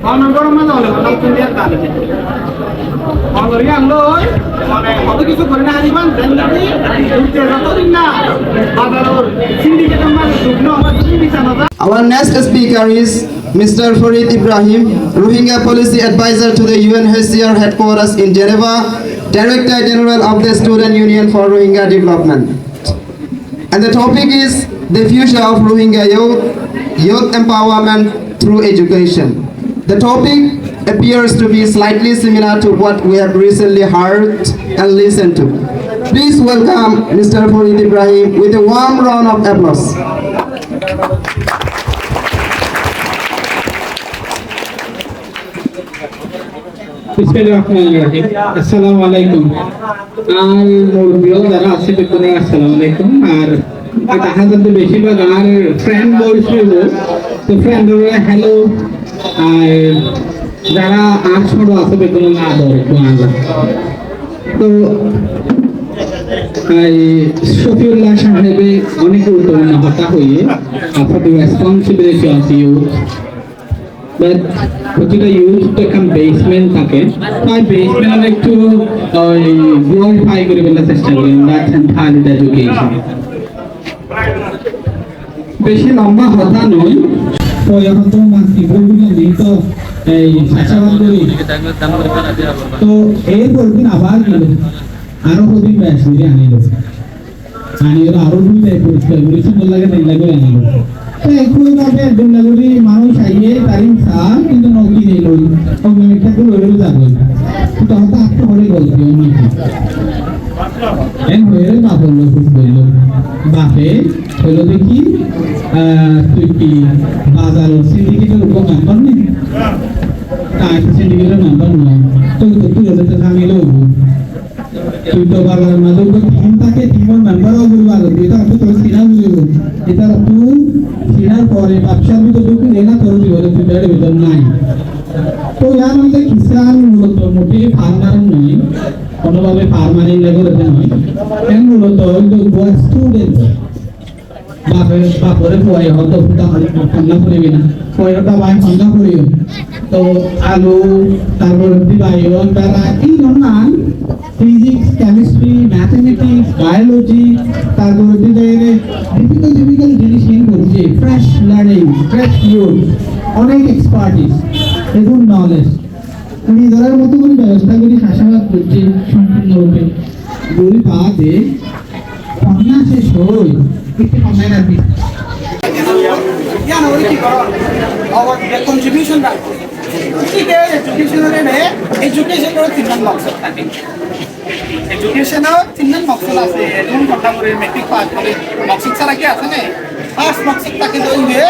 অনেক বড় মজা হলো কথা শুনতে আর তাহলে অনরি আনলো মানে কত কিছু করে না হারিবান দেনলি উঠতে যতদিন না বাজারের সিন্ডিকেটের মানে শুকনো আমার কি বিছানা। Our next speaker is Mr. Farid Ibrahim, Rohingya Policy Advisor to the UNHCR headquarters in Geneva, Director General of the Student Union for Rohingya Development. And the topic is the future of Rohingya youth empowerment through education. The topic appears to be slightly similar to what we have recently heard and listened to. Please welcome Mr. Farid Ibrahim with a warm round of applause. আসসালামু আলাইকুম আর মুরব্বীও যারা আছে বেতনে আসসালামু আলাইকুম আর তাহা যদি বেশিরভাগ আর ফ্রেন্ড বলছিল তো ফ্রেন্ডরা হ্যালো আর যারা আর ছোট আছে বেতনে না ধরে তো শফিউল্লাহ সাহেবে অনেক গুরুত্বপূর্ণ কথা হয়ে আপনার রেসপন্সিবিলিটি অফ ইউথ প্রতিটা ইউথ তো একটা বেসমেন্ট থাকে তাই বেসমেন্ট একটু গ্লোরিফাই করে ফেলার চেষ্টা করেন দ্যাট এন্টায়ারলি দ্য এডুকেশন বেশি লম্বা কথা নয় তো এখন তো মাসি বলবি নেই তো এই শাসাবাদ করি তো এই বলবেন আবার গেল আরো কদিন ব্যাস করে আনিল আরো দুই টাইপ পরিষ্কার করে সুন্দর লাগে তিন লাগে আনিল একইভাবে দুর্নাগরী মানুষ আইয়ে তারিখ সার কিন্তু নৌকি নেই লই অগ্নিমিঠা তো লইলে যাবে তো হয়তো আপনি হলে গল্প অনেক এন হয়ে বাপর লোক বলল বাপে হলো দেখি তুই কি বাজার সিন্ডিকেটের উপর মেম্বার নেই তাই সিন্ডিকেটের মেম্বার নয় তো তুই ওদের আমি লোক তুই তো বাজার মাঝে থিম থাকে থিমের মেম্বারও বলবো আগে এটা তো তোর সিনা বুঝবো এটা তুই সিনার পরে ব্যবসার ভিতরে ঢুকে এনা তোর জীবনে ফিটার ভিতর নাই তো ইয়ার মধ্যে কিষান মূলত মোটে ফার্মার নয় কোনোভাবে ফার্মারিং লেগে নয় এর মূলত স্টুডেন্ট বাপরে পয় হয়তো ফুটা ঠান্ডা পড়বে না পয়টা বাই ঠান্ডা পড়িও তো আলু তারপর দিবায়ন তারা এই ধরনের ফিজিক্স কেমিস্ট্রি ম্যাথমেটিক্স বায়োলজি তারপর ডিফিকাল্ট জিনিস ইন করছে ফ্রেশ লার্নিং ফ্রেশ ইউথ অনেক এক্সপার্টিস এবং নলেজ আমি ধরার মতো করে ব্যবস্থা করি শাসাবাদ করছি সম্পূর্ণরূপে বলি বাদে কন্যা শেষ হই একটু কমে রাখবি Yeah, no, we keep on. Our contribution that. Education or তিনজন মকসদ থাকে এডুকেশনও তিনজন মকসদ আছে এরকম কথা বলে মেট্রিক পাস করে মকসদ ছাড়া কি আছে না ফার্স্ট মকসদ তাকে দইবে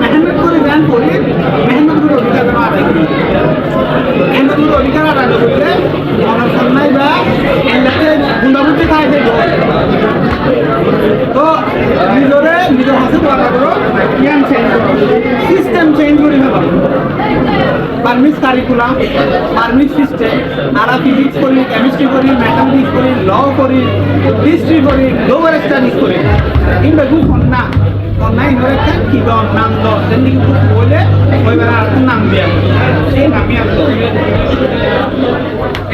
মেহনত করে জ্ঞান করি মেহনত করে অধিকার আদায় করতে আমার সন্ন্যায় বা এলাকায় গুন্ডাবুদ্ধি থাকে তো নিজের হাতে দোয়া করো জ্ঞান চেঞ্জ করো সিস্টেম চেঞ্জ করি না পারমিট কারিকুলাম পারমিট সিস্টেম আর ফিজিক্স করি কেমিস্ট্রি করি ম্যাথামেটিক্স করি ল করি হিস্ট্রি করি গ্লোবাল স্টাডিজ করি কিন্তু না নাই ধরে কি দর নাম দর তেমনি কিন্তু বলে ওইবার আর নাম দেওয়া সেই নামই আসলো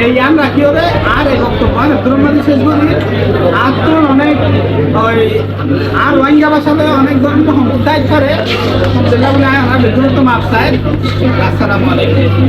এই আম রাখি ওরে আর এই বক্তব্য দ্রৌপদী শেষ করি আর তো অনেক ওই আর রোহিঙ্গা ভাষাতে অনেক ধরনের সম্প্রদায় করে যেটা বলে আমরা বিভিন্ন মাপ চাই আসসালামু আলাইকুম